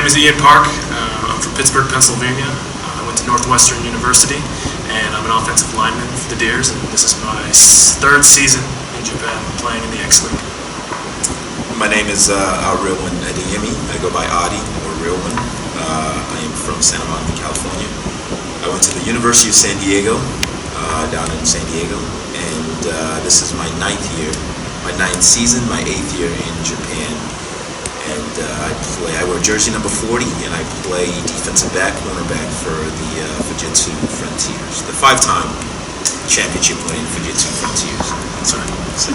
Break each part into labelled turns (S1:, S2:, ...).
S1: name is Ian Park. I'm from Pittsburgh, Pennsylvania. I went to Northwestern University, and I'm an offensive lineman for the Deers, and this is my third season in Japan playing in the XLeague.
S2: My name is Rilwan Adeyemi. I go by Adi or Rilwan. I am from Santa Monica, California. I went to the University of San Diego, down in San Diego, and this is my ninth season, my 8th year in Japan. And I wear jersey number 40, and I play defensive back, cornerback for the Fujitsu Frontiers, the 5-time championship winning Fujitsu Frontiers. That's right. So.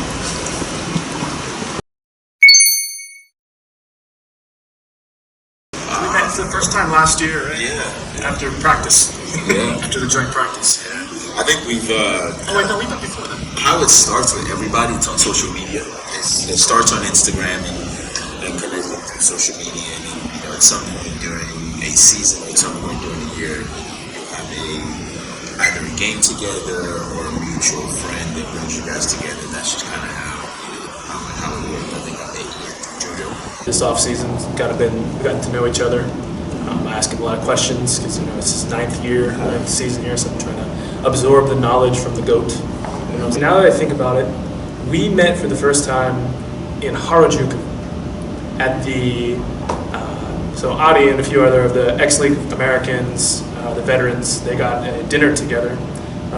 S1: We met for the first time last year, right?
S2: Yeah.
S1: After practice.
S2: Yeah.
S1: After the joint practice. Yeah.
S2: I think we've.
S1: Oh wait, no, we met before that.
S2: How it starts with everybody, it's on social media. It starts on Instagram and connecting through social media, and then, at some point during a season, at some point during the year, you'll have either a game together or a mutual friend that brings you guys together. That's just kind of how it worked. I think I made Jojo.
S1: This off season, we've gotten to know each other. I ask him a lot of questions because it's his ninth season here, so I'm trying to absorb the knowledge from the GOAT. Now that I think about it, we met for the first time in Harajuku at the so Adi and a few other of the XLeague Americans, the veterans, they got a dinner together.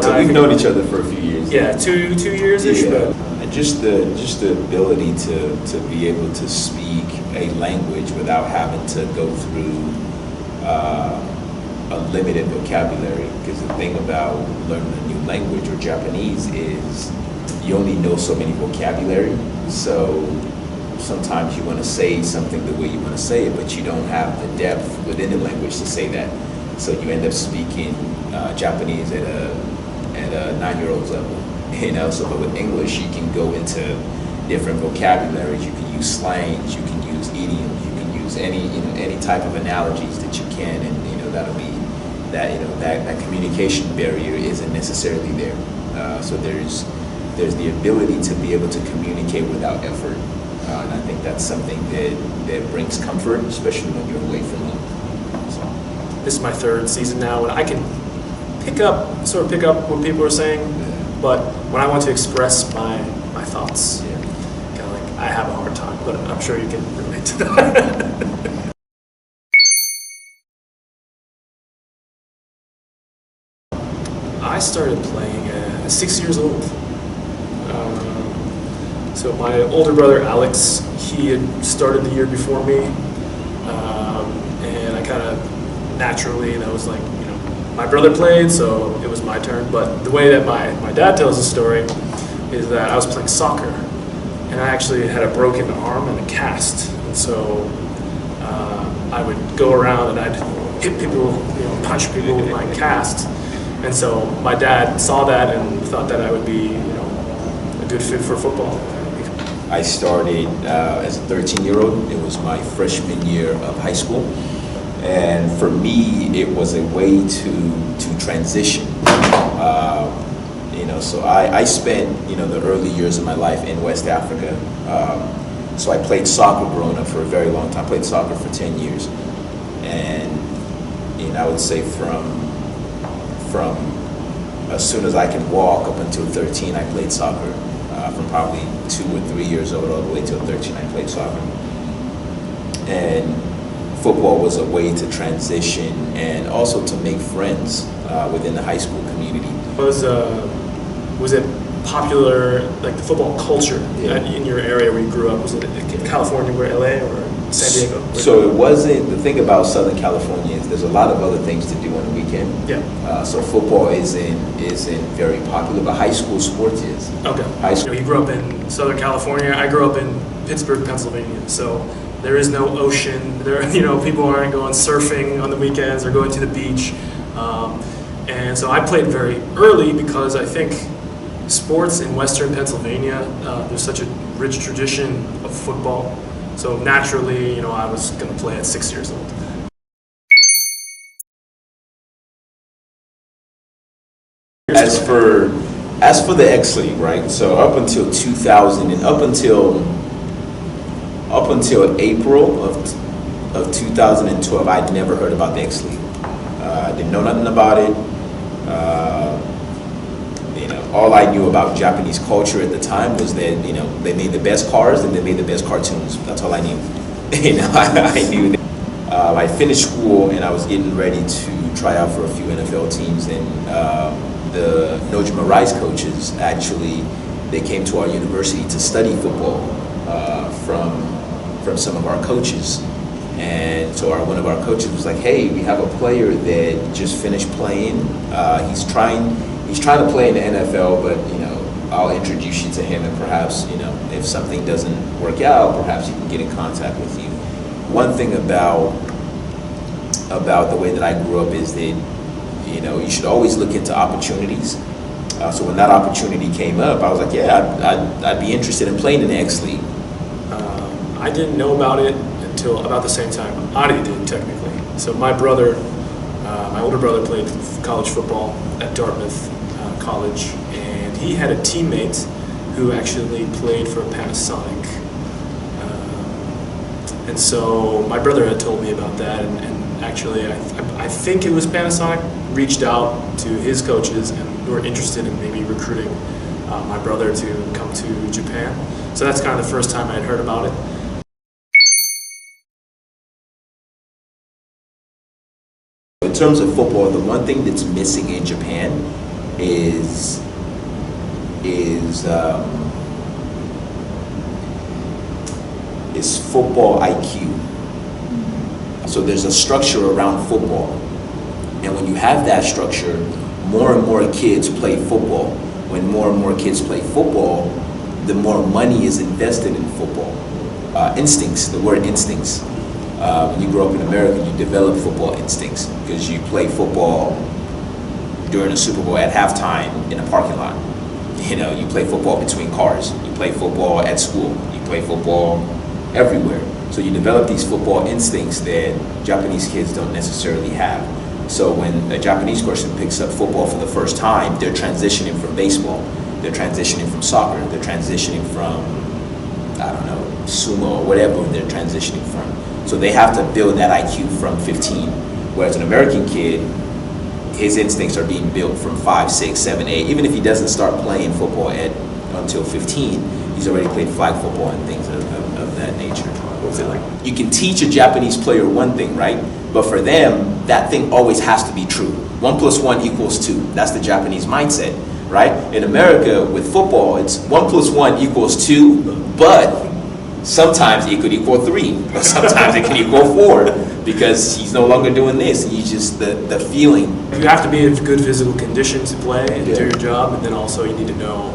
S3: So we've known each other for a few years.
S1: Yeah, two years-ish.
S3: Yeah. And just the ability to be able to speak a language without having to go through a limited vocabulary. Because the thing about learning a new language or Japanese is you only know so many vocabulary. So sometimes you want to say something the way you want to say it, but you don't have the depth within the language to say that. So you end up speaking Japanese at a 9-year-old's level. So but with English, you can go into different vocabularies. You can use slangs. You can use idioms. You can use any type of analogies that you can, and that'll be that communication barrier isn't necessarily there. So there's the ability to be able to communicate without effort. And I think that's something that brings comfort, especially when you're away from home. So.
S1: This is my third season now, and I can pick up what people are saying, but when I want to express my thoughts, kind of like I have a hard time, but I'm sure you can relate to that. I started playing at 6 years old. So my older brother Alex, he had started the year before me, and I kind of naturally, that was like, my brother played, so it was my turn. But the way that my dad tells the story is that I was playing soccer, and I actually had a broken arm and a cast, and so I would go around and I'd hit people, punch people with my cast, and so my dad saw that and thought that I would be, a good fit for football.
S3: I started as a 13-year-old. It was my freshman year of high school. And for me, it was a way to transition. So I spent, the early years of my life in West Africa. So I played soccer growing up for a very long time. I played soccer for 10 years. And, I would say from as soon as I can walk up until 13, I played soccer. From probably 2 or 3 years old all the way till 13, I played soccer. And football was a way to transition and also to make friends within the high school community.
S1: Was it popular, like the football culture in your area where you grew up? Was it in California, or LA, or San Diego?
S3: So it wasn't. The thing about Southern California is there's a lot of other things to do on the weekend.
S1: Yeah.
S3: So football isn't very popular, but high school sports is.
S1: Okay.
S3: High school.
S1: You grew up in Southern California. I grew up in Pittsburgh, Pennsylvania. So there is no ocean. People aren't going surfing on the weekends or going to the beach. And so I played very early because I think sports in Western Pennsylvania, there's such a rich tradition of football. So naturally, I was going to play at 6 years old.
S3: As for the XLeague, right? So up until 2000 and up until April of of 2012, I'd never heard about the XLeague. Didn't know nothing about it. All I knew about Japanese culture at the time was that, they made the best cars and they made the best cartoons. That's all I knew. I knew that. I finished school and I was getting ready to try out for a few NFL teams, and the Nojima Rise coaches, actually, they came to our university to study football from some of our coaches. And so one of our coaches was like, hey, we have a player that just finished playing. He's trying to play in the NFL, but I'll introduce you to him, and perhaps if something doesn't work out, perhaps he can get in contact with you. One thing about the way that I grew up is that you should always look into opportunities. So when that opportunity came up, I was like, yeah, I'd be interested in playing in the XLeague.
S1: I didn't know about it until about the same time Adi did, technically. So my brother, my older brother, played college football at Dartmouth College, and he had a teammate who actually played for Panasonic. And so my brother had told me about that, and actually I think it was Panasonic reached out to his coaches and were interested in maybe recruiting my brother to come to Japan. So that's kind of the first time I had heard about it.
S3: In terms of football, the one thing that's missing in Japan is football IQ. So there's a structure around football, and when you have that structure, more and more kids play football. When more and more kids play football, the more money is invested in football. Instincts, the word instincts. When you grow up in America, you develop football instincts because you play football during the Super Bowl at halftime in a parking lot. You play football between cars. You play football at school. You play football everywhere. So you develop these football instincts that Japanese kids don't necessarily have. So when a Japanese person picks up football for the first time, they're transitioning from baseball. They're transitioning from soccer. They're transitioning from, I don't know, sumo or whatever they're transitioning from. So they have to build that IQ from 15. Whereas an American kid, his instincts are being built from 5, 6, 7, 8. Even if he doesn't start playing football until 15, he's already played flag football and things of that nature. What's it like? You can teach a Japanese player one thing, right? But for them, that thing always has to be true. 1 + 1 = 2. That's the Japanese mindset, right? In America, with football, it's 1 + 1 = 2, but sometimes it could equal 3, or sometimes it could equal 4, because he's no longer doing this. He's just the feeling.
S1: You have to be in good physical condition to play and do your job, and then also you need to know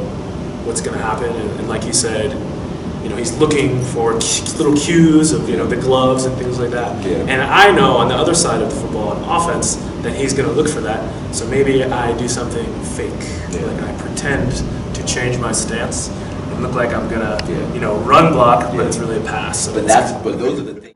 S1: what's going to happen. And like you said, he's looking for little cues of the gloves and things like that.
S3: Yeah.
S1: And I know on the other side of the football and offense that he's going to look for that. So maybe I do something fake, like I pretend to change my stance and look like I'm gonna run block, but it's really a pass. So
S3: But those are the things.